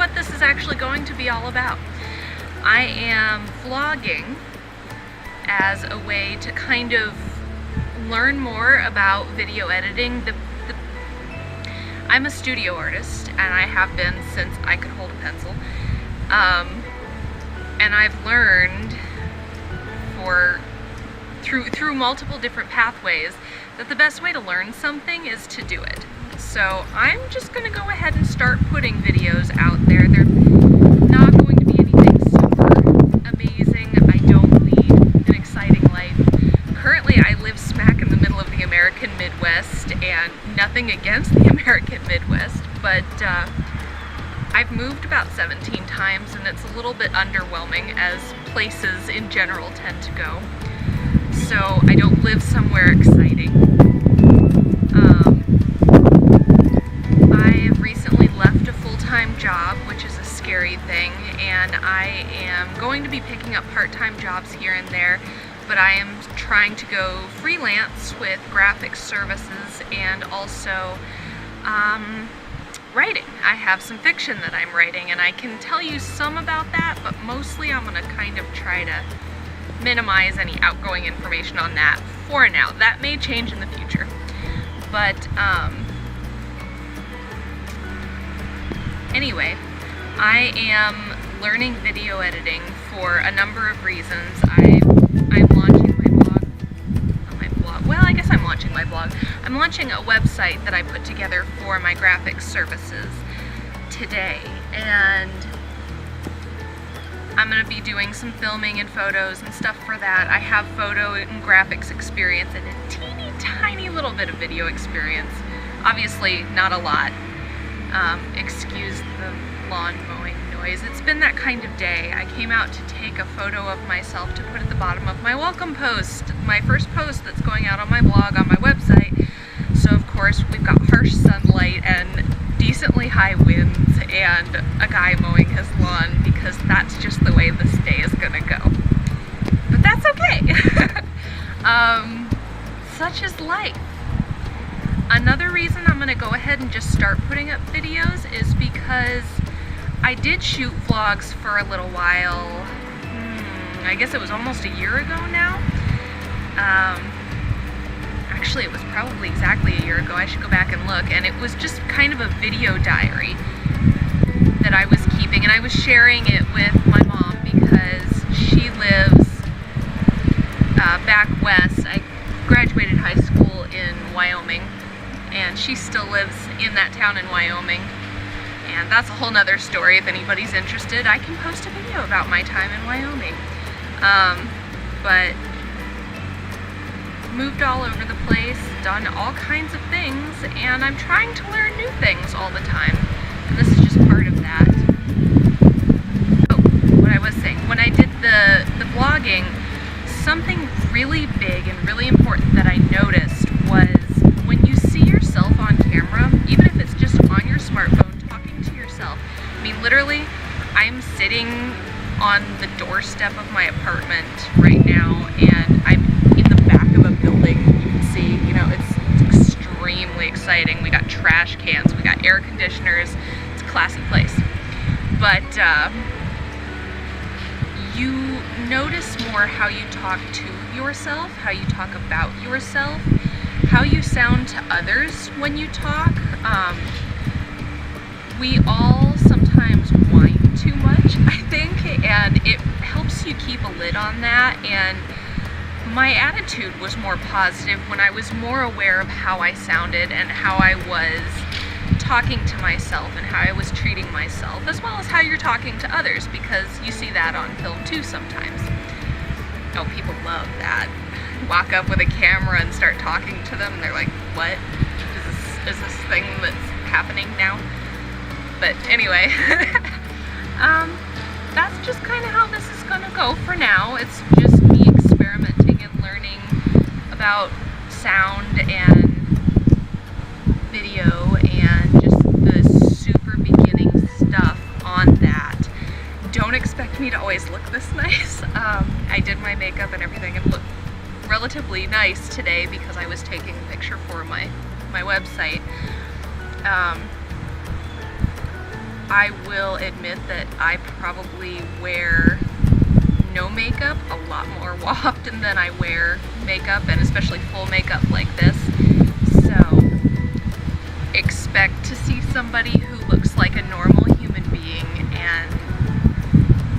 what this is actually going to be all about. I am vlogging as a way to kind of learn more about video editing. I'm a studio artist, and I have been since I could hold a pencil. And I've learned through multiple different pathways that the best way to learn something is to do it. So I'm just going to go ahead and start putting videos out there. They're not going to be anything super amazing. I don't lead an exciting life. Currently I live smack in the middle of the American Midwest, and nothing against the American Midwest, but I've moved about 17 times, and it's a little bit underwhelming as places in general tend to go. So I don't live somewhere exciting. I have recently left a full-time job, which is a scary thing, and I am going to be picking up part-time jobs here and there, but I am trying to go freelance with graphic services and also writing. I have some fiction that I'm writing, and I can tell you some about that, but mostly I'm going to kind of try to minimize any outgoing information on that for now. That may change in the future. But anyway, I am learning video editing for a number of reasons. I'm launching my blog. Not my blog. Well, I guess I'm launching my blog. I'm launching a website that I put together for my graphic services today, and I'm going to be doing some filming and photos and stuff for that. I have photo and graphics experience and a teeny tiny little bit of video experience. Obviously not a lot. Excuse the lawn mowing noise. It's been that kind of day. I came out to take a photo of myself to put at the bottom of my welcome post, my first post that's going out on my blog on my website. So of course we've got harsh sunlight and decently high winds and a guy mowing his lawn, because that's just the way this day is gonna go. But that's okay. Such is life. Another reason I'm gonna go ahead and just start putting up videos is because I did shoot vlogs for a little while. I guess it was almost a year ago now. Actually, it was probably exactly a year ago. I should go back and look. And it was just kind of a video diary that I was keeping. And I was sharing it with my mom because she lives back west. I graduated high school in Wyoming, and she still lives in that town in Wyoming. And that's a whole nother story. If anybody's interested, I can post a video about my time in Wyoming. But moved all over the place, done all kinds of things, and I'm trying to learn new things all the time. And this is just part of that. Oh, what I was saying, when I did the vlogging, something really big and really important that I noticed was when you see yourself on camera, even if it's just on your smartphone talking to yourself. I mean, literally, I'm sitting on the doorstep of my apartment right now, and I'm in the back of a building. You can see, you know, it's extremely exciting. We got trash cans, we got air conditioners. It's a classy place. But you notice more how you talk to yourself, how you talk about yourself, how you sound to others when you talk. We all sometimes whine too much, I think, and it helps you keep a lid on that. And my attitude was more positive when I was more aware of how I sounded and how I was talking to myself and how I was treating myself, as well as how you're talking to others, because you see that on film too sometimes. Oh, people love that. Walk up with a camera and start talking to them, and they're like, what? Is this thing that's happening now? But anyway, that's just kind of how this is gonna go for now. It's just me experimenting and learning about sound and video and just the super beginning stuff on that. Don't expect me to always look this nice. I did my makeup and everything and looked relatively nice today because I was taking a picture for my website. I will admit that I probably wear no makeup a lot more often than I wear makeup, and especially full makeup like this. So expect to see somebody who looks like a normal human being and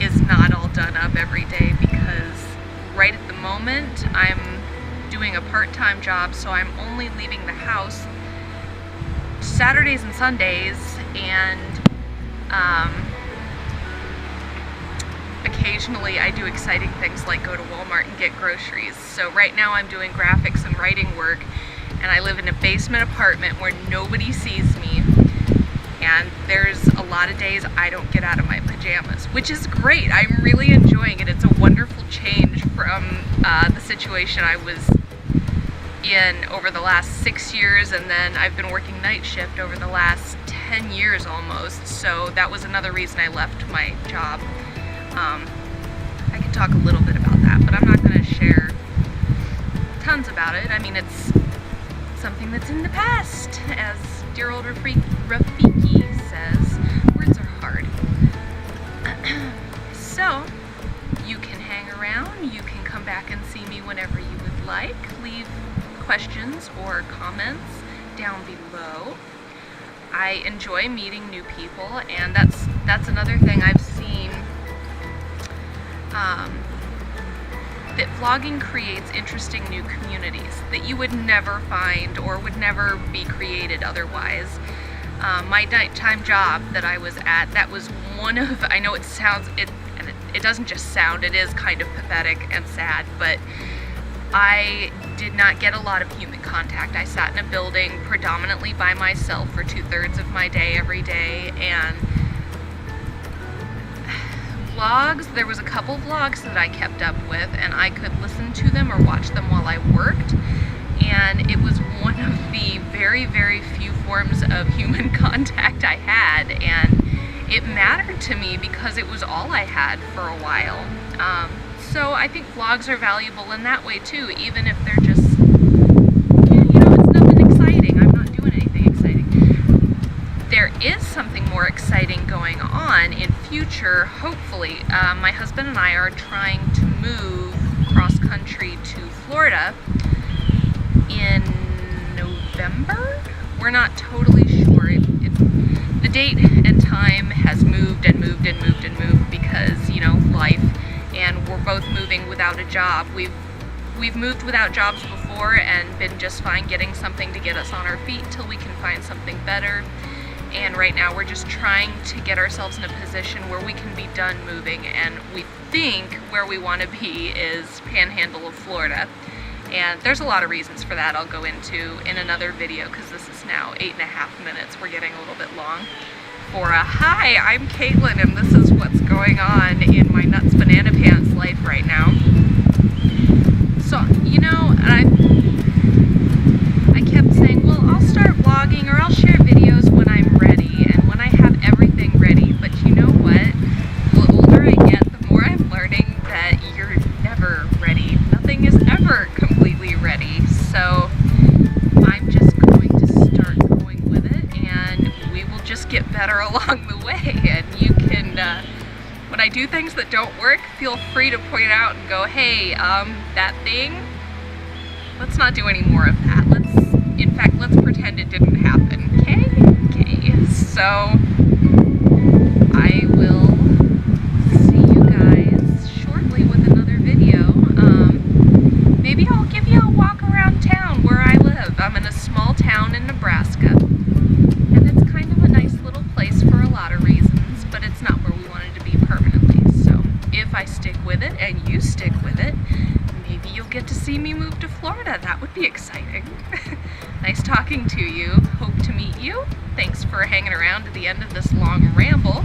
is not all done up every day, because right at the moment I'm doing a part-time job, so I'm only leaving the house Saturdays and Sundays, and occasionally I do exciting things like go to Walmart and get groceries. So right now I'm doing graphics and writing work, and I live in a basement apartment where nobody sees me, and there's a lot of days I don't get out of my pajamas, which is great. I'm really enjoying it. It's a wonderful change from the situation I was in over the last 6 years, and then I've been working night shift over the last 10 years almost, so that was another reason I left my job. I could talk a little bit about that, but I'm not going to share tons about it. I mean, it's something that's in the past, as dear old Rafiki says. Words are hard. So, you can hang around, you can come back and see me whenever you would like. Leave questions or comments down below. I enjoy meeting new people, and that's another thing I've seen, that vlogging creates interesting new communities that you would never find or would never be created otherwise. My nighttime job that I was at, that was one of, I know it sounds, it doesn't just sound, it is kind of pathetic and sad, but I did not get a lot of human contact. I sat in a building predominantly by myself for 2/3 of my day every day, and vlogs, there was a couple vlogs that I kept up with, and I could listen to them or watch them while I worked, and it was one of the very, very few forms of human contact I had, and it mattered to me because it was all I had for a while. So I think vlogs are valuable in that way too, even if they're just, you know, it's nothing exciting. I'm not doing anything exciting. There is something more exciting going on in future, hopefully. My husband and I are trying to move cross country to Florida in November. We're not totally sure. The date and time has moved and moved and moved and moved because, you know, life. And we're both moving without a job. We've moved without jobs before and been just fine getting something to get us on our feet till we can find something better. And right now we're just trying to get ourselves in a position where we can be done moving, and we think where we want to be is Panhandle of Florida. And there's a lot of reasons for that I'll go into in another video, because this is now 8.5 minutes. We're getting a little bit long. Hi, I'm Caitlyn, and this is what's going on in my nuts banana pants life right now. So, you know, I kept saying, well, I'll start vlogging or I'll share videos when I'm ready and when I have everything ready. But you know what? The older I get, the more I'm learning that you're never ready. Nothing is ever completely ready. So I'm just going to start going with it, and we will just get better along the way. And you can, when I do things that don't work, feel free to point out and go, hey, that thing, let's not do any more of that. In fact, let's pretend it didn't happen, okay? Okay, so I will see you guys shortly with another video. Maybe I'll give you a walk around town where I live. I'm in a small town in Nebraska, and it's kind of a nice little place for a lot of reasons, but it's not where we wanted to be permanently. So if I stick with it and you stick with it, maybe you'll get to see me move to Florida. That would be exciting. Nice talking to you. Hope to meet you. Thanks for hanging around to the end of this long ramble.